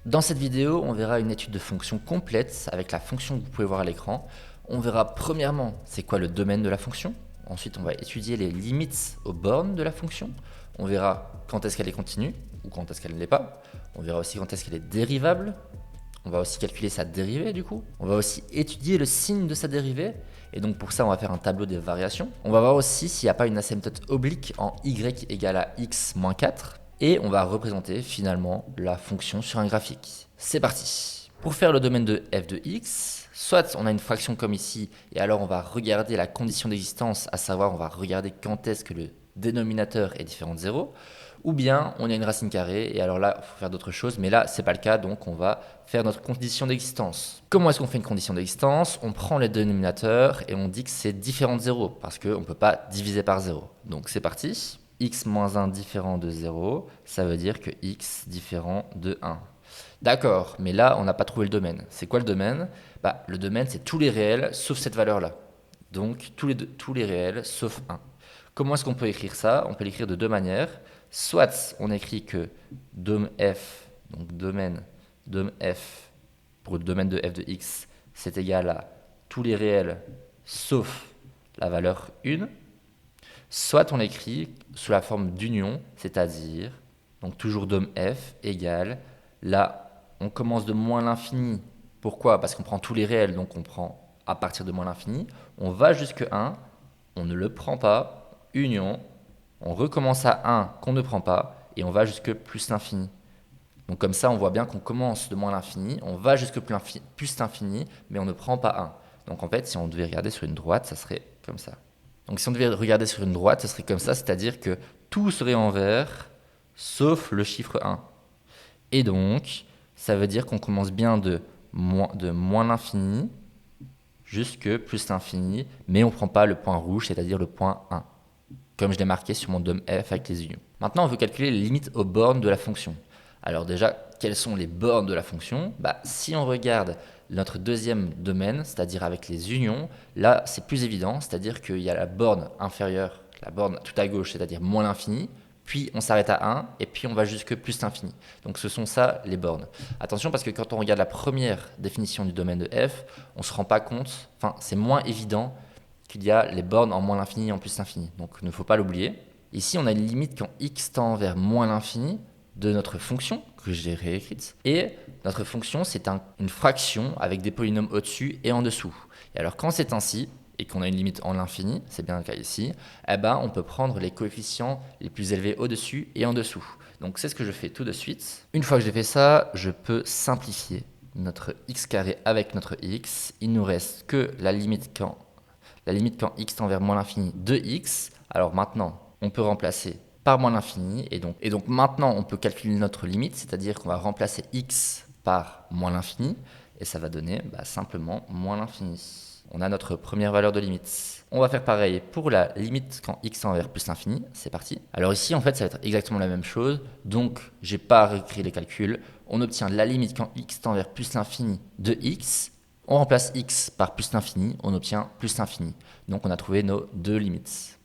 Dans cette vidéo, on verra une étude de fonction complète avec la fonction que vous pouvez voir à l'écran. On verra premièrement c'est quoi le domaine de la fonction. Ensuite, on va étudier les limites aux bornes de la fonction. On verra quand est-ce qu'elle est continue ou quand est-ce qu'elle ne l'est pas. On verra aussi quand est-ce qu'elle est dérivable. On va aussi calculer sa dérivée du coup. On va aussi étudier le signe de sa dérivée. Et donc pour ça, on va faire un tableau des variations. On va voir aussi s'il n'y a pas une asymptote oblique en y égale à x moins 4. Et on va représenter finalement la fonction sur un graphique. C'est parti. Pour faire le domaine de f de x, soit on a une fraction comme ici, et alors on va regarder la condition d'existence, à savoir on va regarder quand est-ce que le dénominateur est différent de 0, ou bien on a une racine carrée, et alors là, il faut faire d'autres choses, mais là, c'est pas le cas, donc on va faire notre condition d'existence. Comment est-ce qu'on fait une condition d'existence? On prend les dénominateurs et on dit que c'est différent de 0, parce qu'on ne peut pas diviser par 0. Donc c'est parti. X moins 1 différent de 0, ça veut dire que x différent de 1. D'accord, mais là, on n'a pas trouvé le domaine. C'est quoi le domaine? Le domaine, c'est tous les réels sauf cette valeur-là. Donc, tous les réels sauf 1. Comment est-ce qu'on peut écrire ça? On peut l'écrire de deux manières. Soit on écrit que dom f, donc domaine dom f, pour le domaine de f de x, c'est égal à tous les réels sauf la valeur 1. Soit on écrit sous la forme d'union, c'est-à-dire, donc toujours dom f égale, là, on commence de moins l'infini. Pourquoi? Parce qu'on prend tous les réels, donc on prend à partir de moins l'infini. On va jusque 1, on ne le prend pas, union, on recommence à 1 qu'on ne prend pas, et on va jusque plus l'infini. Donc comme ça, on voit bien qu'on commence de moins l'infini, on va jusque plus l'infini, mais on ne prend pas 1. Donc en fait, si on devait regarder sur une droite, ça serait comme ça. Donc si on devait regarder sur une droite, ce serait comme ça, c'est-à-dire que tout serait en vert, sauf le chiffre 1. Et donc, ça veut dire qu'on commence bien de moins l'infini jusque plus l'infini, mais on ne prend pas le point rouge, c'est-à-dire le point 1, comme je l'ai marqué sur mon dom f avec les unions. Maintenant, on veut calculer les limites aux bornes de la fonction. Alors déjà, quelles sont les bornes de la fonction? Si on regarde notre deuxième domaine, c'est-à-dire avec les unions, là c'est plus évident, c'est-à-dire qu'il y a la borne inférieure, la borne tout à gauche, c'est-à-dire moins l'infini, puis on s'arrête à 1, et puis on va jusque plus l'infini. Donc ce sont ça les bornes. Attention parce que quand on regarde la première définition du domaine de f, on ne se rend pas compte, enfin c'est moins évident qu'il y a les bornes en moins l'infini et en plus l'infini. Donc il ne faut pas l'oublier. Ici on a une limite quand x tend vers moins l'infini de notre fonction, que j'ai réécrite, et notre fonction c'est une fraction avec des polynômes au-dessus et en dessous. Et alors quand c'est ainsi, et qu'on a une limite en l'infini, c'est bien le cas ici, on peut prendre les coefficients les plus élevés au-dessus et en dessous. Donc c'est ce que je fais tout de suite. Une fois que j'ai fait ça, je peux simplifier notre x carré avec notre x. Il nous reste que la limite quand x tend vers moins l'infini de x. Alors maintenant, on peut remplacer par moins l'infini, et donc maintenant on peut calculer notre limite, c'est-à-dire qu'on va remplacer x par moins l'infini, et ça va donner simplement moins l'infini. On a notre première valeur de limite. On va faire pareil pour la limite quand x tend vers plus l'infini, c'est parti. Alors ici en fait ça va être exactement la même chose, donc j'ai pas réécrit les calculs. On obtient la limite quand x tend vers plus l'infini de x, on remplace x par plus l'infini, on obtient plus l'infini. Donc on a trouvé nos deux limites.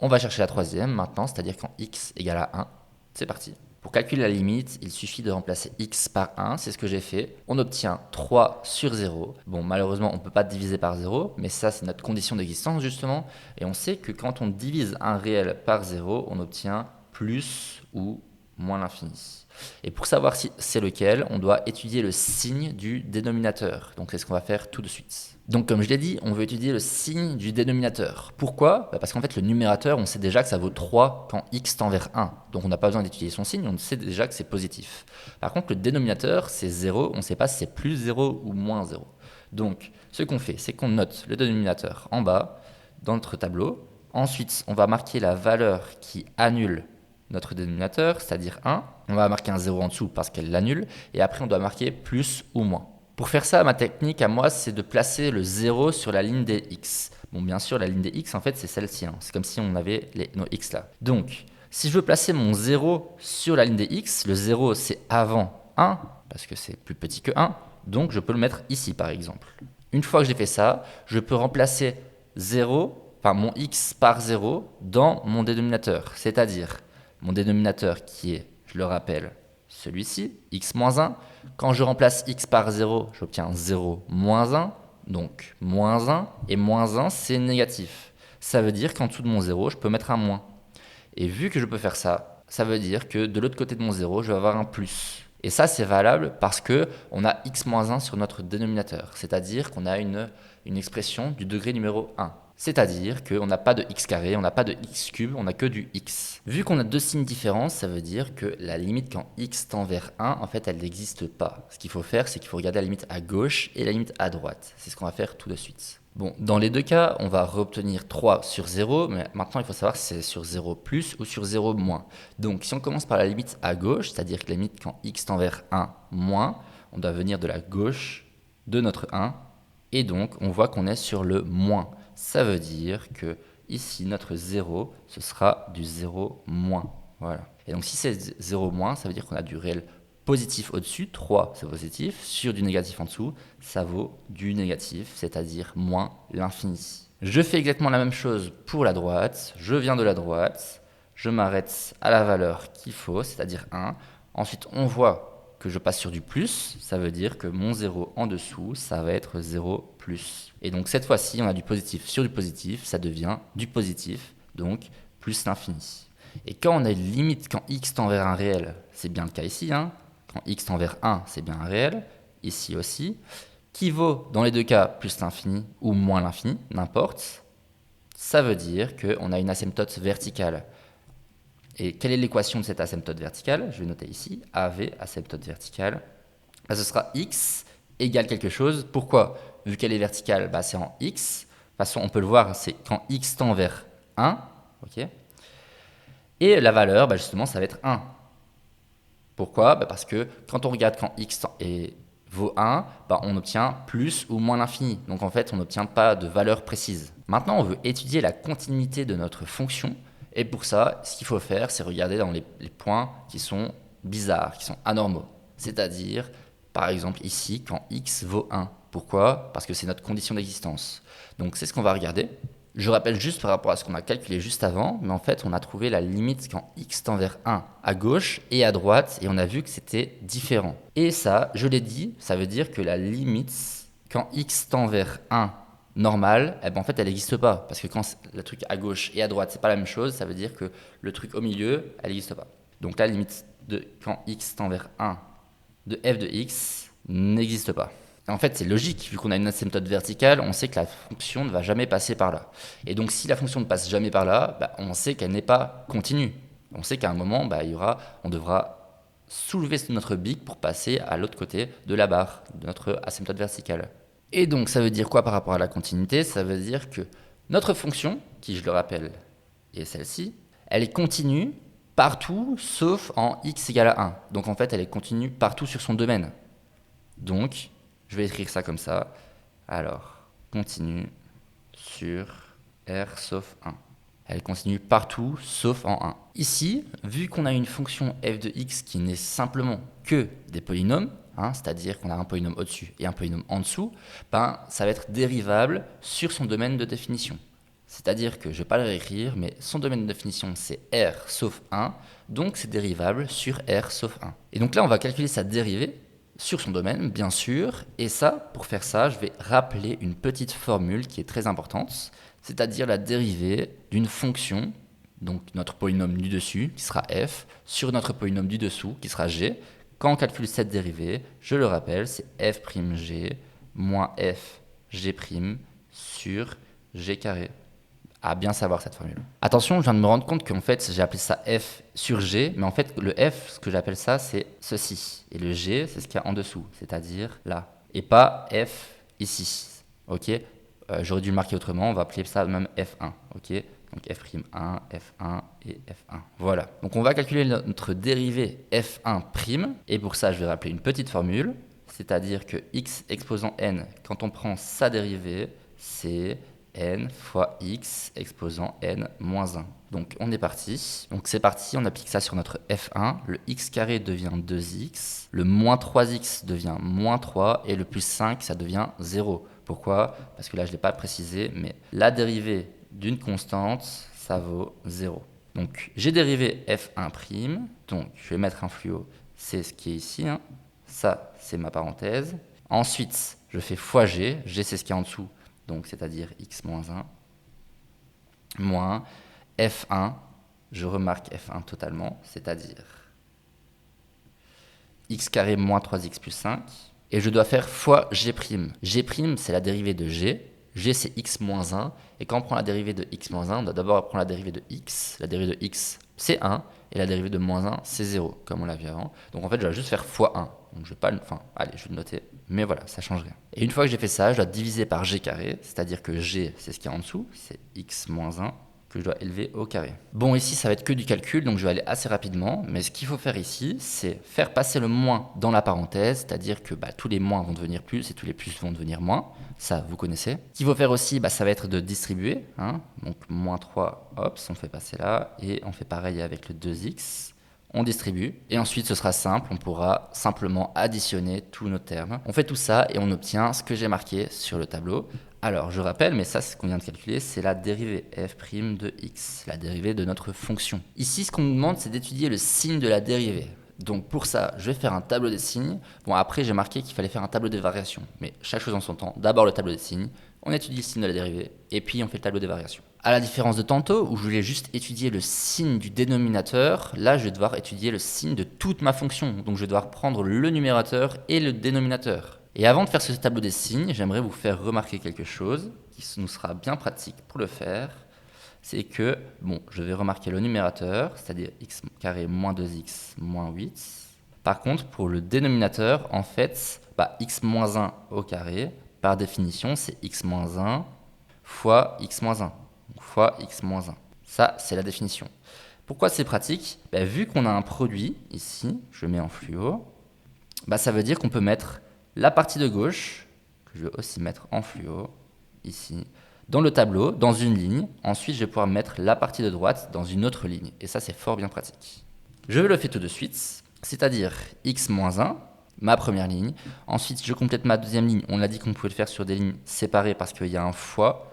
On va chercher la troisième maintenant, c'est-à-dire quand x égale à 1. C'est parti. Pour calculer la limite, il suffit de remplacer x par 1, c'est ce que j'ai fait. On obtient 3 sur 0. Bon, malheureusement, on ne peut pas diviser par 0, mais ça, c'est notre condition d'existence, justement. Et on sait que quand on divise un réel par 0, on obtient plus ou moins l'infini. Et pour savoir si c'est lequel, on doit étudier le signe du dénominateur. Donc c'est ce qu'on va faire tout de suite. Donc comme je l'ai dit, on veut étudier le signe du dénominateur. Pourquoi? Parce qu'en fait le numérateur, on sait déjà que ça vaut 3 quand x tend vers 1. Donc on n'a pas besoin d'étudier son signe, on sait déjà que c'est positif. Par contre le dénominateur, c'est 0, on ne sait pas si c'est plus 0 ou moins 0. Donc ce qu'on fait, c'est qu'on note le dénominateur en bas, dans notre tableau. Ensuite, on va marquer la valeur qui annule notre dénominateur, c'est-à-dire 1. On va marquer un 0 en dessous parce qu'elle l'annule. Et après, on doit marquer plus ou moins. Pour faire ça, ma technique à moi, c'est de placer le 0 sur la ligne des x. Bon, bien sûr, la ligne des x, en fait, c'est celle-ci. C'est comme si on avait nos x là. Donc, si je veux placer mon 0 sur la ligne des x, le 0, c'est avant 1, parce que c'est plus petit que 1. Donc, je peux le mettre ici, par exemple. Une fois que j'ai fait ça, je peux remplacer 0, mon x par 0 dans mon dénominateur. C'est-à-dire mon dénominateur qui est, je le rappelle, celui-ci, x moins 1. Quand je remplace x par 0, j'obtiens 0 moins 1. Donc moins 1 et moins 1, c'est négatif. Ça veut dire qu'en dessous de mon 0, je peux mettre un moins. Et vu que je peux faire ça, ça veut dire que de l'autre côté de mon 0, je vais avoir un plus. Et ça, c'est valable parce qu'on a x moins 1 sur notre dénominateur. C'est-à-dire qu'on a une expression du degré numéro 1. C'est-à-dire qu'on n'a pas de x carré, on n'a pas de x cube, on n'a que du x. Vu qu'on a deux signes différents, ça veut dire que la limite quand x tend vers 1, en fait, elle n'existe pas. Ce qu'il faut faire, c'est qu'il faut regarder la limite à gauche et la limite à droite. C'est ce qu'on va faire tout de suite. Bon, dans les deux cas, on va reobtenir 3 sur 0, mais maintenant il faut savoir si c'est sur 0 plus ou sur 0 moins. Donc si on commence par la limite à gauche, c'est-à-dire que la limite quand x tend vers 1 moins, on doit venir de la gauche de notre 1, et donc on voit qu'on est sur le moins. Ça veut dire que ici notre 0, ce sera du 0 moins. Voilà. Et donc si c'est 0 moins, ça veut dire qu'on a du réel positif au-dessus, 3 c'est positif, sur du négatif en dessous, ça vaut du négatif, c'est-à-dire moins l'infini. Je fais exactement la même chose pour la droite, je viens de la droite, je m'arrête à la valeur qu'il faut, c'est-à-dire 1. Ensuite, on voit que je passe sur du plus, ça veut dire que mon 0 en dessous, ça va être 0 plus. Et donc cette fois-ci, on a du positif sur du positif, ça devient du positif, donc plus l'infini. Et quand on a une limite, quand x tend vers un réel, c'est bien le cas ici, hein. Quand x tend vers 1, c'est bien un réel, ici aussi, qui vaut dans les deux cas plus l'infini ou moins l'infini, n'importe, ça veut dire qu'on a une asymptote verticale. Et quelle est l'équation de cette asymptote verticale? Je vais noter ici, AV, asymptote verticale. Bah, ce sera x égale quelque chose. Pourquoi? Vu qu'elle est verticale, bah, c'est en x. De toute façon, on peut le voir, c'est quand x tend vers 1. Okay. Et la valeur, bah, justement, ça va être 1. Pourquoi? Bah parce que quand on regarde quand x vaut 1, bah on obtient plus ou moins l'infini. Donc en fait, on n'obtient pas de valeur précise. Maintenant, on veut étudier la continuité de notre fonction. Et pour ça, ce qu'il faut faire, c'est regarder dans les points qui sont bizarres, qui sont anormaux. C'est-à-dire, par exemple ici, quand x vaut 1. Pourquoi? Parce que c'est notre condition d'existence. Donc c'est ce qu'on va regarder. Je rappelle juste par rapport à ce qu'on a calculé juste avant, mais en fait, on a trouvé la limite quand x tend vers 1 à gauche et à droite, et on a vu que c'était différent. Et ça, je l'ai dit, ça veut dire que la limite quand x tend vers 1 normal, eh ben en fait, elle n'existe pas. Parce que quand le truc à gauche et à droite, c'est pas la même chose, ça veut dire que le truc au milieu, elle n'existe pas. Donc la limite de quand x tend vers 1 de f de x n'existe pas. En fait, c'est logique, vu qu'on a une asymptote verticale, on sait que la fonction ne va jamais passer par là. Et donc, si la fonction ne passe jamais par là, bah, on sait qu'elle n'est pas continue. On sait qu'à un moment, bah, on devra soulever notre bic pour passer à l'autre côté de la barre, de notre asymptote verticale. Et donc, ça veut dire quoi par rapport à la continuité? Ça veut dire que notre fonction, qui je le rappelle est celle-ci, elle est continue partout sauf en x égale à 1. Donc, en fait, elle est continue partout sur son domaine. Donc, je vais écrire ça comme ça. Alors, continue sur R sauf 1. Elle continue partout sauf en 1. Ici, vu qu'on a une fonction f de x qui n'est simplement que des polynômes, c'est-à-dire qu'on a un polynôme au-dessus et un polynôme en dessous, ben, ça va être dérivable sur son domaine de définition. C'est-à-dire que je ne vais pas le réécrire, mais son domaine de définition c'est R sauf 1, donc c'est dérivable sur R sauf 1. Et donc là, on va calculer sa dérivée sur son domaine, bien sûr. Et ça, pour faire ça, je vais rappeler une petite formule qui est très importante, c'est-à-dire la dérivée d'une fonction, donc notre polynôme du dessus, qui sera f, sur notre polynôme du dessous, qui sera g. Quand on calcule cette dérivée, je le rappelle, c'est f'g moins fg' sur g carré. À bien savoir cette formule. Attention, je viens de me rendre compte qu'en fait, j'ai appelé ça f sur g, mais en fait, le f, ce que j'appelle ça, c'est ceci. Et le g, c'est ce qu'il y a en dessous, c'est-à-dire là. Et pas f ici. Ok. J'aurais dû le marquer autrement, on va appeler ça même f1. Ok. Donc f'1, f1 et f1. Voilà. Donc on va calculer notre dérivée f1'. Et pour ça, je vais rappeler une petite formule, c'est-à-dire que x exposant n, quand on prend sa dérivée, c'est n fois x exposant n moins 1. Donc on est parti. Donc c'est parti, on applique ça sur notre f1. Le x carré devient 2x. Le moins 3x devient moins 3. Et le plus 5, ça devient 0. Pourquoi? Parce que là, je ne l'ai pas précisé, mais la dérivée d'une constante, ça vaut 0. Donc j'ai dérivé f1'. Donc je vais mettre un fluo. c'est ce qui est ici, hein. Ça, c'est ma parenthèse. Ensuite, je fais fois g. G, c'est ce qui est en dessous, donc c'est-à-dire x moins 1, moins f1. Je remarque f1 totalement, c'est-à-dire x carré moins 3x plus 5. Et je dois faire fois g'. G', c'est la dérivée de g. G, c'est x moins 1. Et quand on prend la dérivée de x moins 1, on doit d'abord prendre la dérivée de x. La dérivée de x, c'est 1. Et la dérivée de moins 1, c'est 0, comme on l'a vu avant. Donc en fait, je dois juste faire fois 1. Donc je vais pas, enfin, allez, je vais le noter. Mais voilà, ça change rien. Et une fois que j'ai fait ça, je dois diviser par g carré. C'est-à-dire que g, c'est ce qui est en dessous. C'est x moins 1. Que je dois élever au carré. Bon, ici, ça va être que du calcul, donc je vais aller assez rapidement. Mais ce qu'il faut faire ici, c'est faire passer le moins dans la parenthèse, c'est-à-dire que tous les moins vont devenir plus et tous les plus vont devenir moins. Ça, vous connaissez. Ce qu'il faut faire aussi, ça va être de distribuer. Hein. Donc, moins 3, hop, on fait passer là. Et on fait pareil avec le 2x. On distribue. Et ensuite, ce sera simple. On pourra simplement additionner tous nos termes. On fait tout ça et on obtient ce que j'ai marqué sur le tableau. Alors, je rappelle, mais ça, ce qu'on vient de calculer, c'est la dérivée f' de x, la dérivée de notre fonction. Ici, ce qu'on nous demande, c'est d'étudier le signe de la dérivée. Donc, pour ça, je vais faire un tableau des signes. Bon, après, j'ai marqué qu'il fallait faire un tableau des variations. Mais chaque chose en son temps. D'abord, le tableau des signes. On étudie le signe de la dérivée. Et puis, on fait le tableau des variations. À la différence de tantôt, où je voulais juste étudier le signe du dénominateur, là, je vais devoir étudier le signe de toute ma fonction. Donc, je vais devoir prendre le numérateur et le dénominateur. Et avant de faire ce tableau des signes, j'aimerais vous faire remarquer quelque chose qui nous sera bien pratique pour le faire. C'est que, bon, je vais remarquer le numérateur, c'est-à-dire x carré moins 2x moins 8. Par contre, pour le dénominateur, en fait, x moins 1 au carré, par définition, c'est x moins 1 fois x moins 1. Donc fois x moins 1. Ça, c'est la définition. Pourquoi c'est pratique ? Vu qu'on a un produit, ici, je mets en fluo, ça veut dire qu'on peut mettre la partie de gauche, que je vais aussi mettre en fluo, ici, dans le tableau, dans une ligne. Ensuite, je vais pouvoir mettre la partie de droite dans une autre ligne. Et ça, c'est fort bien pratique. Je vais le faire tout de suite, c'est-à-dire x moins 1, ma première ligne. Ensuite, je complète ma deuxième ligne. On a dit qu'on pouvait le faire sur des lignes séparées parce qu'il y a un fois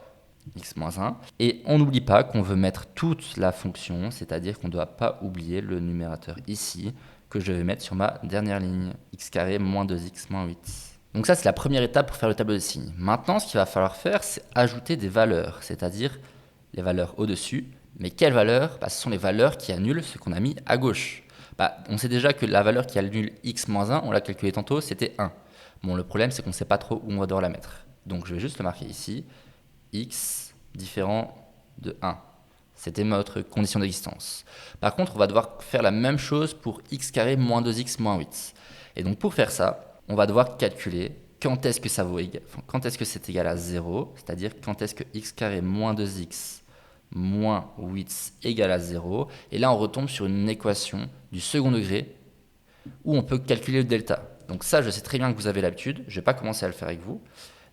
x moins 1. Et on n'oublie pas qu'on veut mettre toute la fonction, c'est-à-dire qu'on ne doit pas oublier le numérateur ici, que je vais mettre sur ma dernière ligne, x carré moins 2x moins 8. Donc ça, c'est la première étape pour faire le tableau de signes. Maintenant, ce qu'il va falloir faire, c'est ajouter des valeurs, c'est-à-dire les valeurs au-dessus. Mais quelles valeurs ? Ce sont les valeurs qui annulent ce qu'on a mis à gauche. On sait déjà que la valeur qui annule x moins 1, on l'a calculé tantôt, c'était 1. Bon, le problème, c'est qu'on ne sait pas trop où on va devoir la mettre. Donc je vais juste le marquer ici, x différent de 1. C'était notre condition d'existence. Par contre, on va devoir faire la même chose pour x carré moins 2x moins 8. Et donc pour faire ça, on va devoir calculer quand est-ce que ça vaut quand est-ce que c'est égal à 0, c'est-à-dire quand est-ce que x carré moins 2x moins 8 égale à 0. Et là, on retombe sur une équation du second degré où on peut calculer le delta. Donc ça, je sais très bien que vous avez l'habitude. Je ne vais pas commencer à le faire avec vous.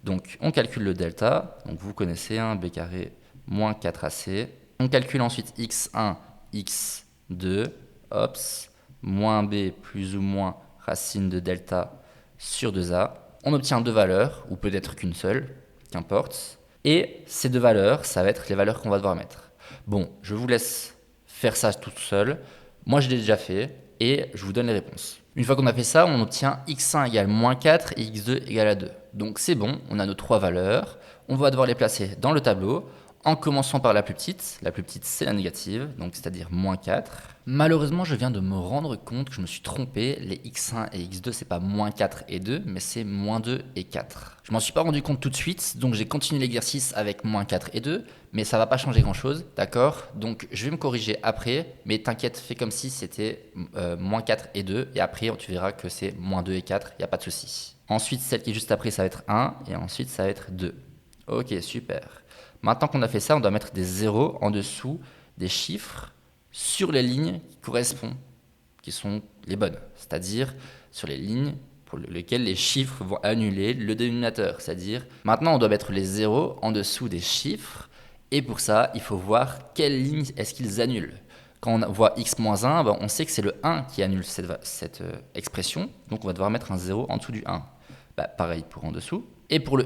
Donc on calcule le delta. Donc vous connaissez, b carré moins 4ac. On calcule ensuite x1, x2, ops, moins b plus ou moins racine de delta sur 2a. On obtient deux valeurs, ou peut-être qu'une seule, qu'importe. Et ces deux valeurs, ça va être les valeurs qu'on va devoir mettre. Bon, je vous laisse faire ça tout seul. Moi, je l'ai déjà fait et je vous donne les réponses. Une fois qu'on a fait ça, on obtient x1 égale moins 4 et x2 égale à 2. Donc c'est bon, on a nos trois valeurs. On va devoir les placer dans le tableau en commençant par la plus petite. La plus petite, c'est la négative, donc c'est-à-dire moins 4. Malheureusement, je viens de me rendre compte que je me suis trompé. Les x1 et x2, c'est pas moins 4 et 2, mais c'est moins 2 et 4. Je m'en suis pas rendu compte tout de suite, donc j'ai continué l'exercice avec moins 4 et 2, mais ça va pas changer grand-chose, d'accord ? Donc je vais me corriger après, mais t'inquiète, fais comme si c'était moins 4 et 2, et après tu verras que c'est moins 2 et 4, il n'y a pas de souci. Ensuite, celle qui est juste après, ça va être 1, et ensuite ça va être 2. Ok, super. Maintenant qu'on a fait ça, on doit mettre des zéros en dessous des chiffres sur les lignes qui correspondent, qui sont les bonnes, c'est-à-dire sur les lignes pour lesquelles les chiffres vont annuler le dénominateur, c'est-à-dire maintenant on doit mettre les zéros en dessous des chiffres, et pour ça il faut voir quelle ligne est-ce qu'ils annulent. Quand on voit x-1, on sait que c'est le 1 qui annule cette expression, donc on va devoir mettre un 0 en dessous du 1. Pareil pour en dessous. Et pour le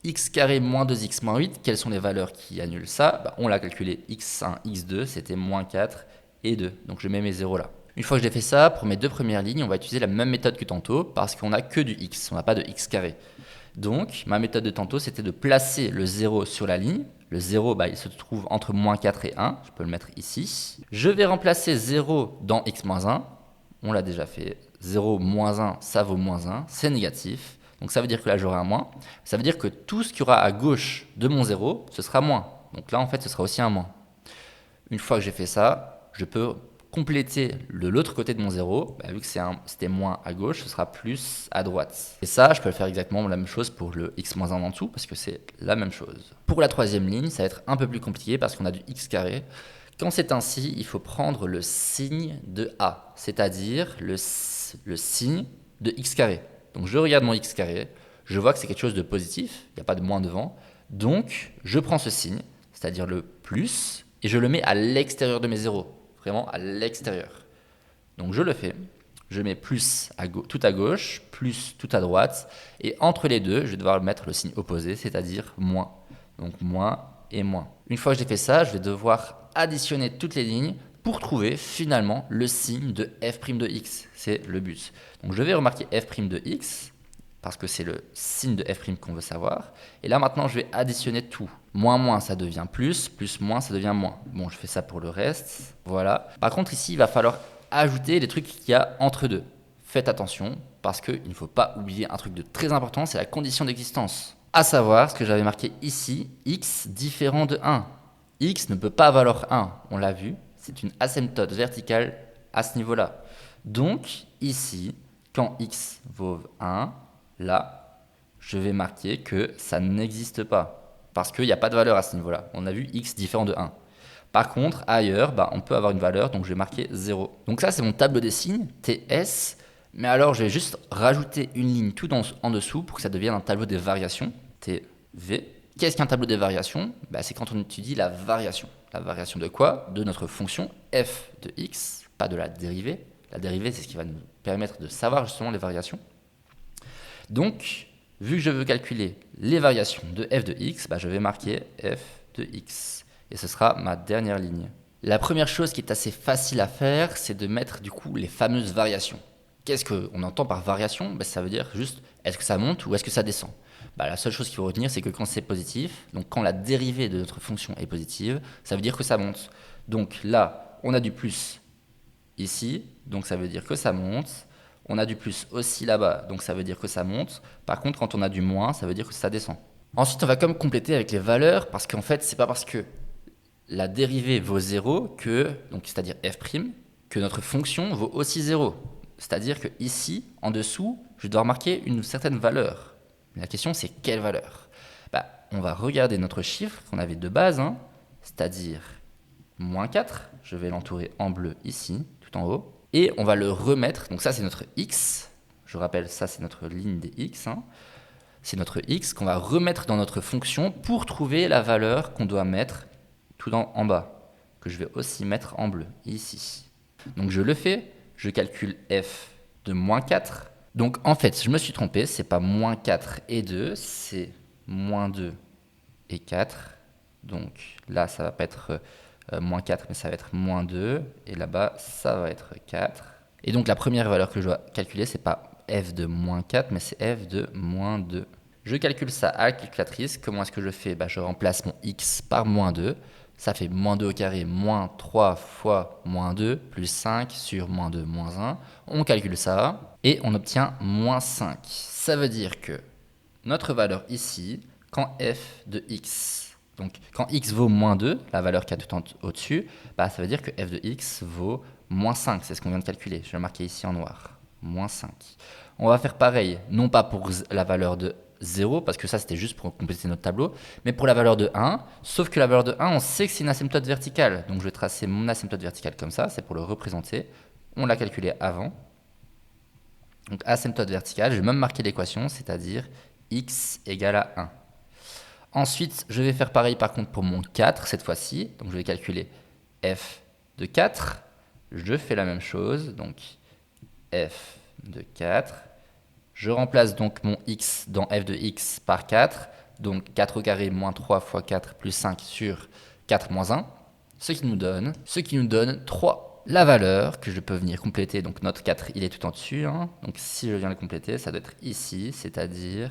x carré moins 2x moins 8, quelles sont les valeurs qui annulent ça ? On l'a calculé, x1, x2, c'était moins 4 et 2. Donc je mets mes zéros là. Une fois que j'ai fait ça, pour mes deux premières lignes, on va utiliser la même méthode que tantôt parce qu'on n'a que du x, on n'a pas de x carré. Donc, ma méthode de tantôt, c'était de placer le 0 sur la ligne. Le 0, il se trouve entre moins 4 et 1. Je peux le mettre ici. Je vais remplacer 0 dans x moins 1. On l'a déjà fait. 0 moins 1, ça vaut moins 1. C'est négatif. Donc, ça veut dire que là, j'aurai un moins. Ça veut dire que tout ce qu'il y aura à gauche de mon 0, ce sera moins. Donc là, en fait, ce sera aussi un moins. Une fois que j'ai fait ça, je peux compléter l'autre côté de mon 0, vu que c'était moins à gauche, ce sera plus à droite. Et ça, je peux le faire exactement la même chose pour le x-1 en dessous, parce que c'est la même chose. Pour la troisième ligne, ça va être un peu plus compliqué, parce qu'on a du x carré. Quand c'est ainsi, il faut prendre le signe de a, c'est-à-dire le signe de x carré. Donc je regarde mon x carré, je vois que c'est quelque chose de positif, il n'y a pas de moins devant, donc je prends ce signe, c'est-à-dire le plus, et je le mets à l'extérieur de mes zéros. Vraiment à l'extérieur. Donc je le fais, je mets plus tout à gauche, plus tout à droite, et entre les deux, je vais devoir mettre le signe opposé, c'est-à-dire moins. Donc moins et moins. Une fois que j'ai fait ça, je vais devoir additionner toutes les lignes pour trouver finalement le signe de f' de x. C'est le but. Donc je vais remarquer f' de x, parce que c'est le signe de f' qu'on veut savoir. Et là maintenant, je vais additionner tout. Moins, moins, ça devient plus moins, ça devient moins. Bon, je fais ça pour le reste. Voilà. Par contre, ici, il va falloir ajouter les trucs qu'il y a entre deux. Faites attention, parce qu'il ne faut pas oublier un truc de très important, c'est la condition d'existence. À savoir, ce que j'avais marqué ici, x différent de 1. X ne peut pas valoir 1, on l'a vu. C'est une asymptote verticale à ce niveau-là. Donc, ici, quand x vaut 1, là, je vais marquer que ça n'existe pas. Parce qu'il n'y a pas de valeur à ce niveau-là. On a vu x différent de 1. Par contre, ailleurs, on peut avoir une valeur, donc je vais marquer 0. Donc ça, c'est mon tableau des signes, TS. Mais alors, je vais juste rajouter une ligne tout en dessous pour que ça devienne un tableau des variations, TV. Qu'est-ce qu'un tableau des variations? C'est quand on étudie la variation. La variation de quoi? De notre fonction f de x, pas de la dérivée. La dérivée, c'est ce qui va nous permettre de savoir justement les variations. Donc, vu que je veux calculer les variations de f de x, je vais marquer f de x. Et ce sera ma dernière ligne. La première chose qui est assez facile à faire, c'est de mettre du coup les fameuses variations. Qu'est-ce qu'on entend par variation? Ça veut dire juste, est-ce que ça monte ou est-ce que ça descend? La seule chose qu'il faut retenir, c'est que quand c'est positif, donc quand la dérivée de notre fonction est positive, ça veut dire que ça monte. Donc là, on a du plus ici, donc ça veut dire que ça monte. On a du plus aussi là-bas, donc ça veut dire que ça monte. Par contre, quand on a du moins, ça veut dire que ça descend. Ensuite, on va comme compléter avec les valeurs, parce qu'en fait, c'est pas parce que la dérivée vaut 0 c'est-à-dire f', que notre fonction vaut aussi 0. C'est-à-dire que ici, en dessous, je dois remarquer une certaine valeur. La question, c'est quelle valeur? On va regarder notre chiffre qu'on avait de base, c'est-à-dire moins 4. Je vais l'entourer en bleu ici, tout en haut. Et on va le remettre, donc ça c'est notre x, je rappelle ça c'est notre ligne des x, c'est notre x qu'on va remettre dans notre fonction pour trouver la valeur qu'on doit mettre tout en bas, que je vais aussi mettre en bleu, ici. Donc je le fais, je calcule f de moins 4, donc en fait je me suis trompé, c'est pas moins 4 et 2, c'est moins 2 et 4, donc là ça va pas être moins 4, mais ça va être moins 2. Et là-bas, ça va être 4. Et donc, la première valeur que je dois calculer, c'est pas f de moins 4, mais c'est f de moins 2. Je calcule ça à la calculatrice. Comment est-ce que je fais? Je remplace mon x par moins 2. Ça fait moins 2 au carré, moins 3 fois moins 2, plus 5 sur moins 2, moins 1. On calcule ça et on obtient moins 5. Ça veut dire que notre valeur ici, quand f de x... Donc, quand x vaut moins 2, la valeur qui est tout au-dessus, ça veut dire que f de x vaut moins 5. C'est ce qu'on vient de calculer. Je vais le marquer ici en noir. Moins 5. On va faire pareil, non pas pour la valeur de 0, parce que ça, c'était juste pour compléter notre tableau, mais pour la valeur de 1. Sauf que la valeur de 1, on sait que c'est une asymptote verticale. Donc, je vais tracer mon asymptote verticale comme ça. C'est pour le représenter. On l'a calculé avant. Donc, asymptote verticale, je vais même marquer l'équation, c'est-à-dire x égale à 1. Ensuite, je vais faire pareil par contre pour mon 4 cette fois-ci. Donc je vais calculer f de 4. Je fais la même chose. Donc f de 4. Je remplace donc mon x dans f de x par 4. Donc 4 au carré moins 3 fois 4 plus 5 sur 4 moins 1. Ce qui nous donne 3. la valeur que je peux venir compléter. Donc notre 4, il est tout en dessus. Hein. Donc si je viens le compléter, ça doit être ici, c'est-à-dire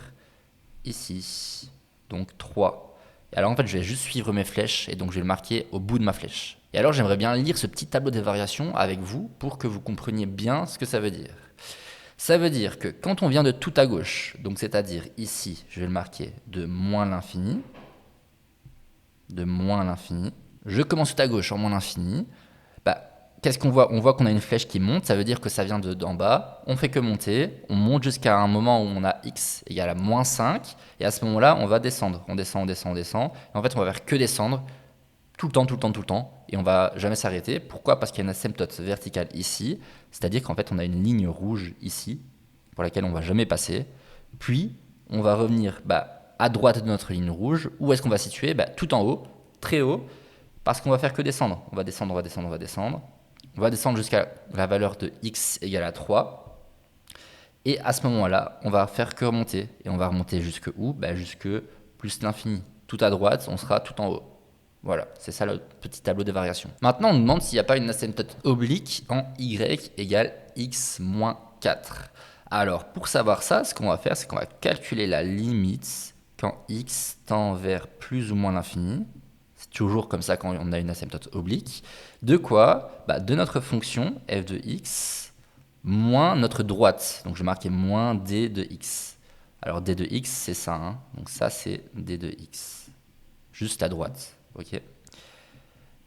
ici. Donc 3. Et alors en fait, je vais juste suivre mes flèches et donc je vais le marquer au bout de ma flèche. Et alors j'aimerais bien lire ce petit tableau des variations avec vous pour que vous compreniez bien ce que ça veut dire. Ça veut dire que quand on vient de tout à gauche, donc c'est-à-dire ici, je vais le marquer de moins l'infini, je commence tout à gauche en moins l'infini, qu'est-ce qu'on voit? On voit qu'on a une flèche qui monte, ça veut dire que ça vient d'en bas, on fait que monter, on monte jusqu'à un moment où on a x égale à moins 5, et à ce moment-là, on va descendre, on descend, et en fait, on va faire que descendre, tout le temps, et on va jamais s'arrêter. Pourquoi? Parce qu'il y a une asymptote verticale ici, c'est-à-dire qu'en fait, on a une ligne rouge ici, pour laquelle on va jamais passer, puis on va revenir à droite de notre ligne rouge. Où est-ce qu'on va situer? Tout en haut, très haut, parce qu'on va faire que descendre. On va descendre jusqu'à la valeur de x égale à 3. Et à ce moment-là, on va faire que remonter. Et on va remonter jusque où? Jusque plus l'infini. Tout à droite, on sera tout en haut. Voilà, c'est ça le petit tableau de variation. Maintenant, on nous demande s'il n'y a pas une asymptote oblique en y égale x moins 4. Alors, pour savoir ça, ce qu'on va faire, c'est qu'on va calculer la limite quand x tend vers plus ou moins l'infini. C'est toujours comme ça quand on a une asymptote oblique. De quoi? De notre fonction f de x moins notre droite. Donc je vais marquer moins d de x. Alors d de x, c'est ça. Hein. Donc ça, c'est d de x. Juste la droite. Ok.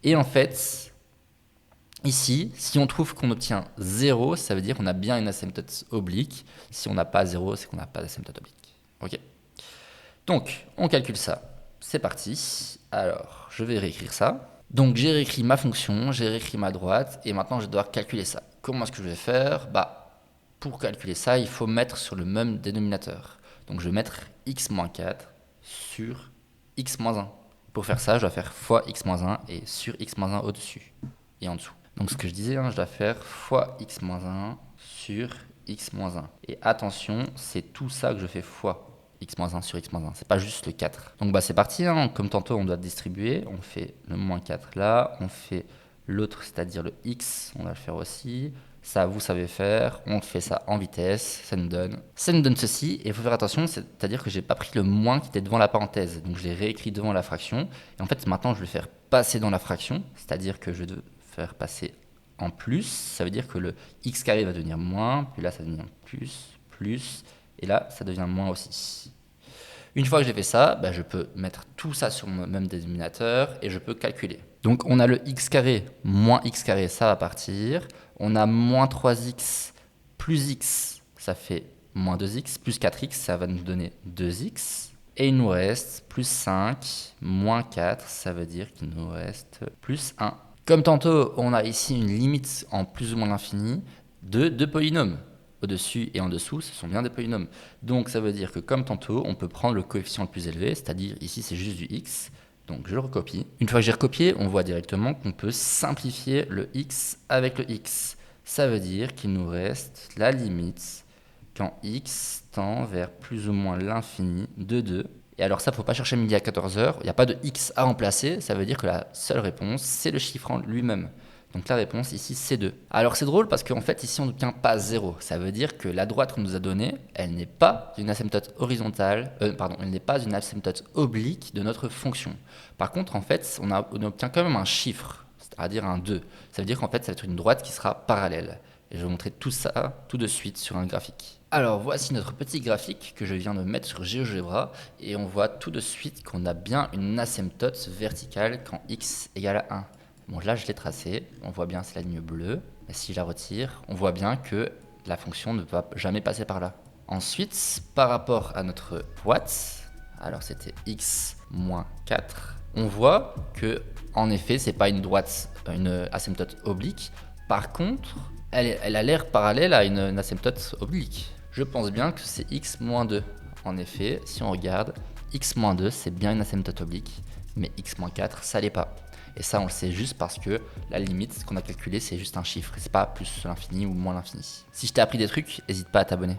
Et en fait, ici, si on trouve qu'on obtient 0, ça veut dire qu'on a bien une asymptote oblique. Si on n'a pas 0, c'est qu'on n'a pas d'asymptote oblique. Ok. Donc, on calcule ça. C'est parti. Alors, je vais réécrire ça. Donc, j'ai réécrit ma fonction, j'ai réécrit ma droite, et maintenant, je dois calculer ça. Comment est-ce que je vais faire? Pour calculer ça, il faut mettre sur le même dénominateur. Donc, je vais mettre x-4 sur x-1. Pour faire ça, je dois faire fois x-1 et sur x-1 au-dessus et en dessous. Donc, ce que je disais, je dois faire fois x-1 sur x-1. Et attention, c'est tout ça que je fais fois x-1 sur x-1, c'est pas juste le 4. Donc c'est parti, comme tantôt on doit distribuer, on fait le moins 4 là, on fait l'autre, c'est-à-dire le x, on va le faire aussi. Ça, vous savez faire, on fait ça en vitesse, ça nous donne ceci, et il faut faire attention, c'est-à-dire que j'ai pas pris le moins qui était devant la parenthèse, donc je l'ai réécrit devant la fraction, et en fait maintenant je vais le faire passer dans la fraction, c'est-à-dire que je vais faire passer en plus, ça veut dire que le x carré va devenir moins, puis là ça devient plus, et là, ça devient moins aussi. Une fois que j'ai fait ça, je peux mettre tout ça sur mon même dénominateur et je peux calculer. Donc on a le x carré moins x carré, ça va partir. On a moins 3x plus x, ça fait moins 2x, plus 4x, ça va nous donner 2x. Et il nous reste plus 5, moins 4, ça veut dire qu'il nous reste plus 1. Comme tantôt, on a ici une limite en plus ou moins l'infini de deux polynômes. Au-dessus et en dessous, ce sont bien des polynômes. Donc ça veut dire que comme tantôt, on peut prendre le coefficient le plus élevé, c'est-à-dire ici c'est juste du x. Donc je le recopie. Une fois que j'ai recopié, on voit directement qu'on peut simplifier le x avec le x. Ça veut dire qu'il nous reste la limite quand x tend vers plus ou moins l'infini de 2. Et alors ça, il ne faut pas chercher midi à 14h, il n'y a pas de x à remplacer, ça veut dire que la seule réponse, c'est le chiffre en lui-même. Donc la réponse ici, c'est 2. Alors c'est drôle parce qu'en fait, ici, on n'obtient pas 0. Ça veut dire que la droite qu'on nous a donnée, elle n'est pas une asymptote horizontale, elle n'est pas une asymptote oblique de notre fonction. Par contre, en fait, on obtient quand même un chiffre, c'est-à-dire un 2. Ça veut dire qu'en fait, ça va être une droite qui sera parallèle. Et je vais vous montrer tout ça tout de suite sur un graphique. Alors voici notre petit graphique que je viens de mettre sur GeoGebra et on voit tout de suite qu'on a bien une asymptote verticale quand x égale à 1. Bon, là, je l'ai tracé, on voit bien c'est la ligne bleue, et si je la retire, on voit bien que la fonction ne va jamais passer par là. Ensuite, par rapport à notre boîte, alors c'était x moins 4, on voit que, en effet, c'est pas une droite, une asymptote oblique, par contre, elle a l'air parallèle à une asymptote oblique. Je pense bien que c'est x moins 2. En effet, si on regarde, x moins 2, c'est bien une asymptote oblique, mais x moins 4, ça l'est pas. Et ça, on le sait juste parce que la limite qu'on a calculée, c'est juste un chiffre. C'est pas plus l'infini ou moins l'infini. Si je t'ai appris des trucs, n'hésite pas à t'abonner.